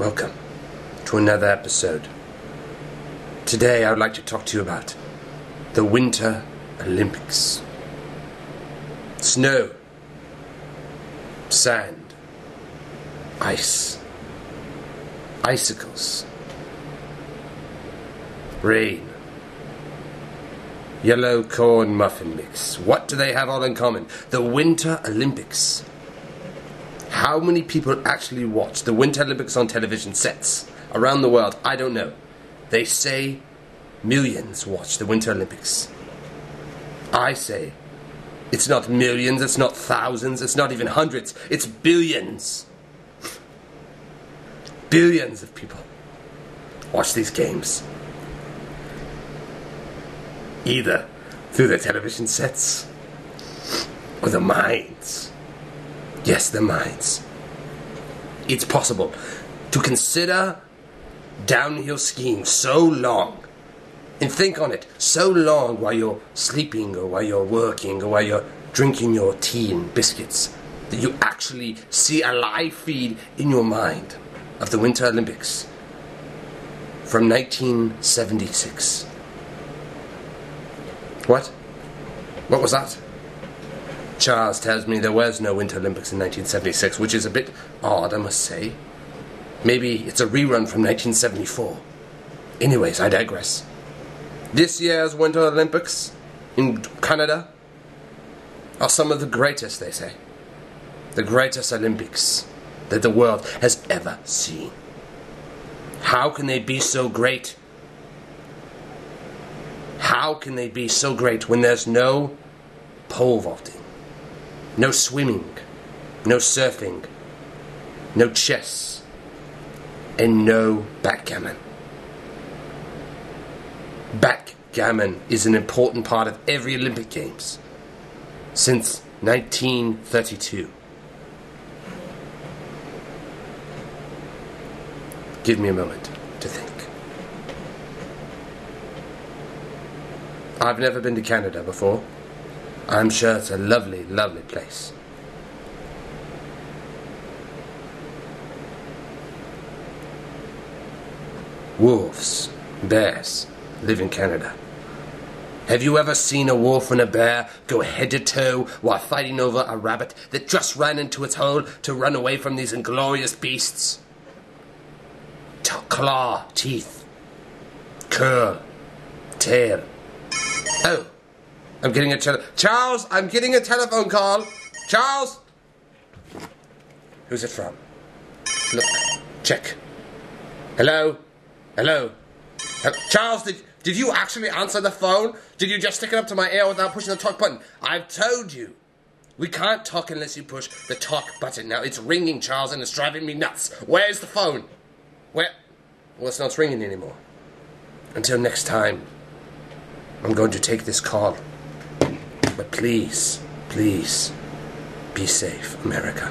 Welcome to another episode. Today I would like to talk to you about the Winter Olympics. Snow, sand, ice, icicles, rain, yellow corn muffin mix. What do they have all in common? The Winter Olympics. How many people actually watch the Winter Olympics on television sets around the world? I don't know. They say millions watch the Winter Olympics. I say it's not millions, it's not thousands, it's not even hundreds, it's billions. Billions of people watch these games. Either through the television sets or the minds. Yes, the minds. It's possible to consider downhill skiing so long, and think on it so long while you're sleeping or while you're working or while you're drinking your tea and biscuits, that you actually see a live feed in your mind of the Winter Olympics from 1976. What? What was that? Charles tells me there was no Winter Olympics in 1976, which is a bit odd, I must say. Maybe it's a rerun from 1974. Anyways, I digress. This year's Winter Olympics in Canada are some of the greatest, they say. The greatest Olympics that the world has ever seen. How can they be so great? How can they be so great when there's no pole vaulting? No swimming, no surfing, no chess, and no backgammon. Backgammon is an important part of every Olympic Games since 1932. Give me a moment to think. I've never been to Canada before. I'm sure it's a lovely, lovely place. Wolves, bears, live in Canada. Have you ever seen a wolf and a bear go head to toe while fighting over a rabbit that just ran into its hole to run away from these inglorious beasts? Claw, teeth, curl, tail. Oh! I'm getting a Charles, I'm getting a telephone call. Charles! Who's it from? Look, check. Hello? Hello? Charles, did you actually answer the phone? Did you just stick it up to my ear without pushing the talk button? I've told you. We can't talk unless you push the talk button. Now, it's ringing, Charles, and it's driving me nuts. Where's the phone? Where? Well, it's not ringing anymore. Until next time, I'm going to take this call. But please, please, be safe, America.